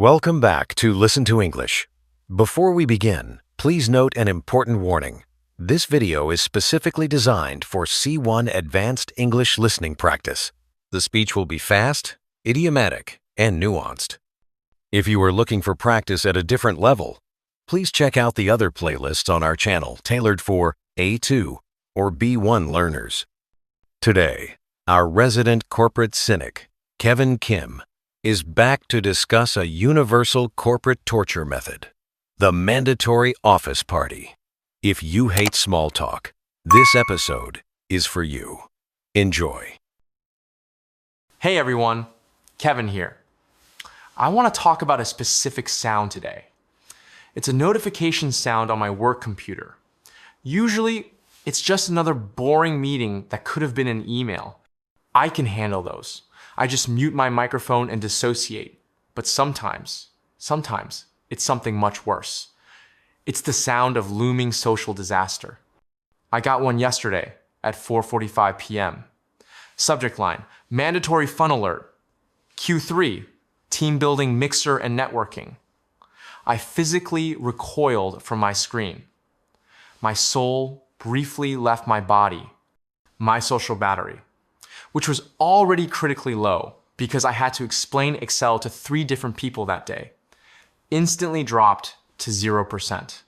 Welcome back to Listen to English. Before we begin, please note an important warning. This video is specifically designed for C1 Advanced English Listening Practice. The speech will be fast, idiomatic, and nuanced. If you are looking for practice at a different level, please check out the other playlists on our channel tailored for A2 or B1 learners. Today, our resident corporate cynic, Kevin Kim, is back to discuss a universal corporate torture method, the mandatory office party. If you hate small talk, this episode is for you. Enjoy. Hey everyone, Kevin here. I want to talk about a specific sound today. It's a notification sound on my work computer. Usually, it's just another boring meeting that could have been an email. I can handle those. I just mute my microphone and dissociate. But sometimes, it's something much worse. It's the sound of looming social disaster. I got one yesterday at 4:45 p.m. Subject line, mandatory fun alert. Q3, team building mixer and networking. I physically recoiled from my screen. My soul briefly left my body, my social battery, which was already critically low because I had to explain Excel to 3 different people that day, instantly dropped to 0%.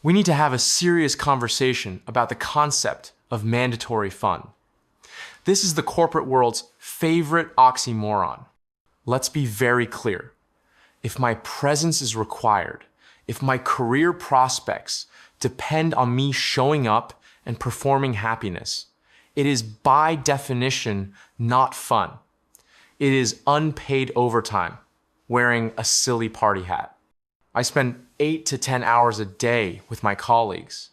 We need to have a serious conversation about the concept of mandatory fun. This is the corporate world's favorite oxymoron. Let's be very clear. If my presence is required, if my career prospects depend on me showing up and performing happiness, it is by definition not fun. It is unpaid overtime, wearing a silly party hat. I spend 8 to 10 hours a day with my colleagues.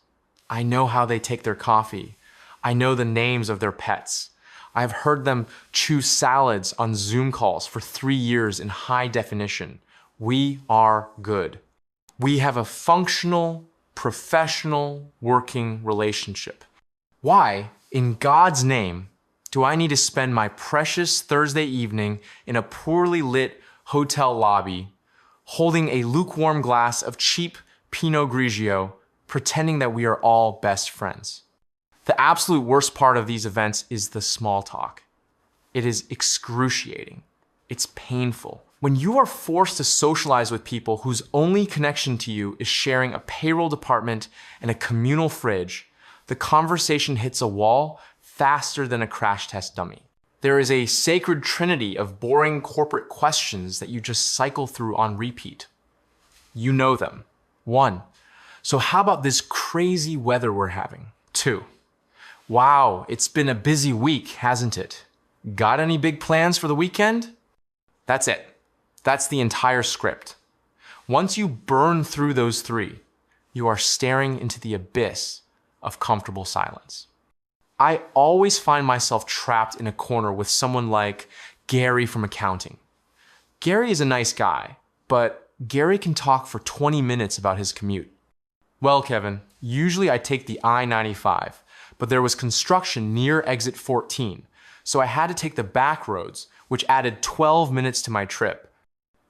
I know how they take their coffee. I know the names of their pets. I've heard them chew salads on Zoom calls for 3 years in high definition. We are good. We have a functional, professional, working relationship. Why, in God's name, do I need to spend my precious Thursday evening in a poorly lit hotel lobby, holding a lukewarm glass of cheap Pinot Grigio, pretending that we are all best friends? The absolute worst part of these events is the small talk. It is excruciating. It's painful. When you are forced to socialize with people whose only connection to you is sharing a payroll department and a communal fridge, the conversation hits a wall faster than a crash test dummy. There is a sacred trinity of boring corporate questions that you just cycle through on repeat. You know them. 1. So how about this crazy weather we're having? 2. Wow, it's been a busy week, hasn't it? Got any big plans for the weekend? That's it. That's the entire script. Once you burn through those 3, you are staring into the abyss of comfortable silence. I always find myself trapped in a corner with someone like Gary from accounting. Gary is a nice guy, but Gary can talk for 20 minutes about his commute. Well, Kevin, usually I take the I-95, but there was construction near exit 14, so I had to take the back roads, which added 12 minutes to my trip.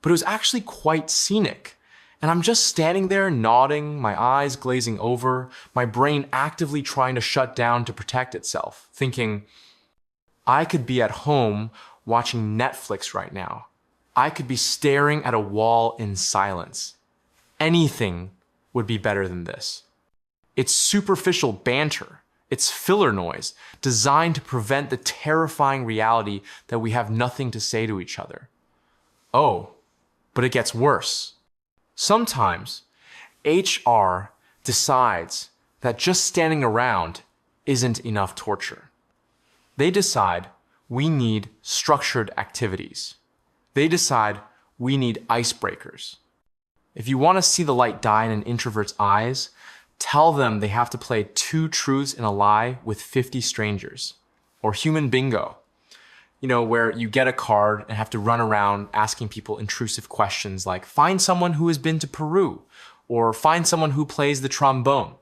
But it was actually quite scenic. And I'm just standing there nodding, my eyes glazing over, my brain actively trying to shut down to protect itself, thinking, I could be at home watching Netflix right now. I could be staring at a wall in silence. Anything would be better than this. It's superficial banter. It's filler noise designed to prevent the terrifying reality that we have nothing to say to each other. Oh, but it gets worse. Sometimes, HR decides that just standing around isn't enough torture. They decide we need structured activities. They decide we need icebreakers. If you want to see the light die in an introvert's eyes, tell them they have to play 2 truths and a lie with 50 strangers. Or human bingo. Where you get a card and have to run around asking people intrusive questions like, find someone who has been to Peru, or find someone who plays the trombone.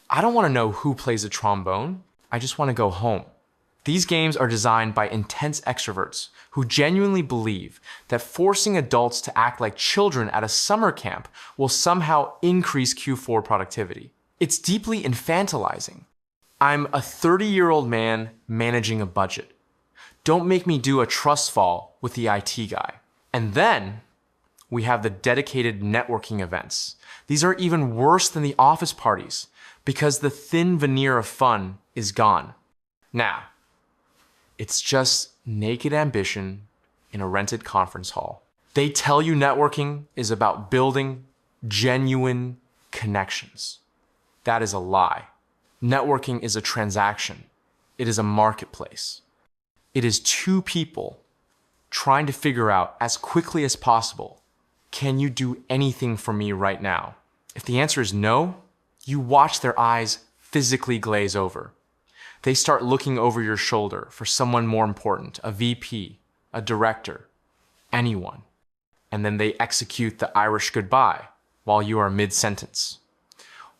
I don't want to know who plays the trombone. I just want to go home. These games are designed by intense extroverts who genuinely believe that forcing adults to act like children at a summer camp will somehow increase Q4 productivity. It's deeply infantilizing. I'm a 30-year-old man managing a budget. Don't make me do a trust fall with the IT guy. And then we have the dedicated networking events. These are even worse than the office parties because the thin veneer of fun is gone. Now, it's just naked ambition in a rented conference hall. They tell you networking is about building genuine connections. That is a lie. Networking is a transaction. It is a marketplace. It is two people trying to figure out as quickly as possible, can you do anything for me right now? If the answer is no, you watch their eyes physically glaze over. They start looking over your shoulder for someone more important, a VP, a director, anyone. And then they execute the Irish goodbye while you are mid-sentence.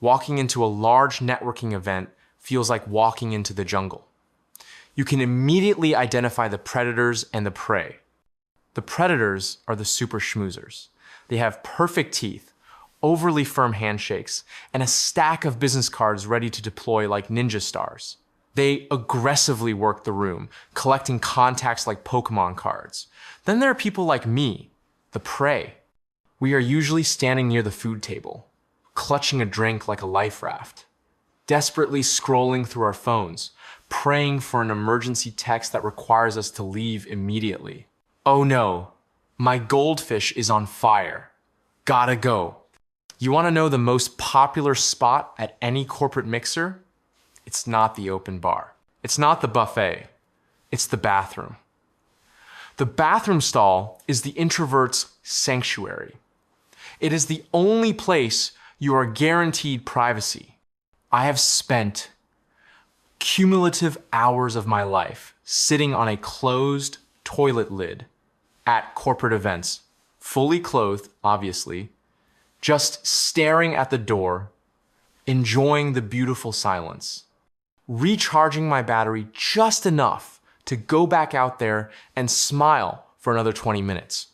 Walking into a large networking event feels like walking into the jungle. You can immediately identify the predators and the prey. The predators are the super schmoozers. They have perfect teeth, overly firm handshakes, and a stack of business cards ready to deploy like ninja stars. They aggressively work the room, collecting contacts like Pokemon cards. Then there are people like me, the prey. We are usually standing near the food table, clutching a drink like a life raft, desperately scrolling through our phones, praying for an emergency text that requires us to leave immediately. Oh no, my goldfish is on fire. Gotta go. You want to know the most popular spot at any corporate mixer? It's not the open bar. It's not the buffet. It's the bathroom. The bathroom stall is the introvert's sanctuary. It is the only place you are guaranteed privacy. I have spent cumulative hours of my life sitting on a closed toilet lid at corporate events, fully clothed, obviously, just staring at the door, enjoying the beautiful silence, recharging my battery just enough to go back out there and smile for another 20 minutes.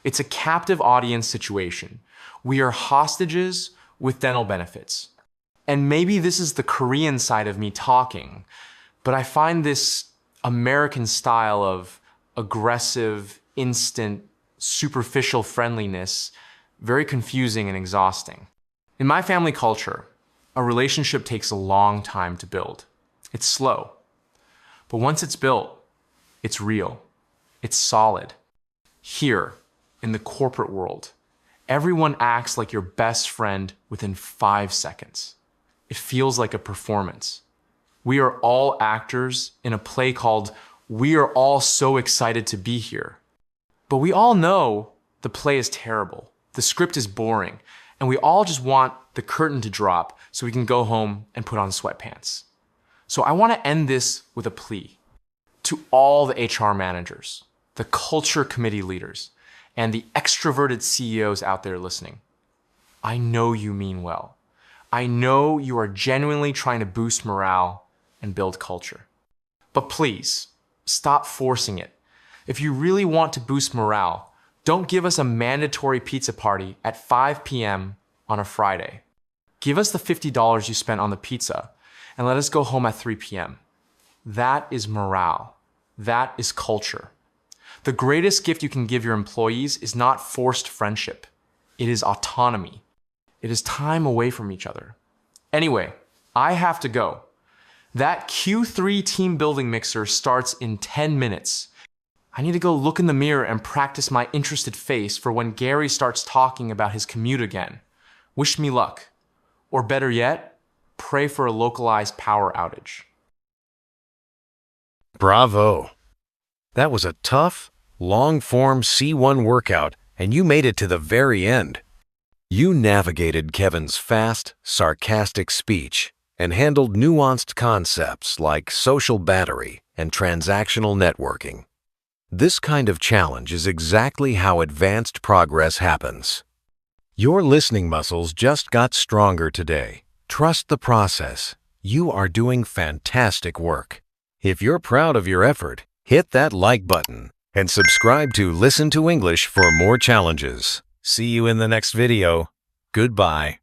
It's a captive audience situation. We are hostages with dental benefits. And maybe this is the Korean side of me talking, but I find this American style of aggressive, instant, superficial friendliness very confusing and exhausting. In my family culture, a relationship takes a long time to build. It's slow. But once it's built, it's real. It's solid. Here, in the corporate world, everyone acts like your best friend within 5 seconds. It feels like a performance. We are all actors in a play called We Are All So Excited to Be Here. But we all know the play is terrible. The script is boring. And we all just want the curtain to drop so we can go home and put on sweatpants. So I want to end this with a plea to all the HR managers, the culture committee leaders, and the extroverted CEOs out there listening. I know you mean well. I know you are genuinely trying to boost morale and build culture. But please, stop forcing it. If you really want to boost morale, don't give us a mandatory pizza party at 5 p.m. on a Friday. Give us the $50 you spent on the pizza and let us go home at 3 p.m. That is morale. That is culture. The greatest gift you can give your employees is not forced friendship. It is autonomy. It is time away from each other. Anyway, I have to go. That Q3 team building mixer starts in 10 minutes. I need to go look in the mirror and practice my interested face for when Gary starts talking about his commute again. Wish me luck. Or better yet, pray for a localized power outage. Bravo! That was a tough, long-form C1 workout, and you made it to the very end. You navigated Kevin's fast, sarcastic speech and handled nuanced concepts like social battery and transactional networking. This kind of challenge is exactly how advanced progress happens. Your listening muscles just got stronger today. Trust the process. You are doing fantastic work. If you're proud of your effort, hit that like button and subscribe to Listen to English for more challenges. See you in the next video. Goodbye.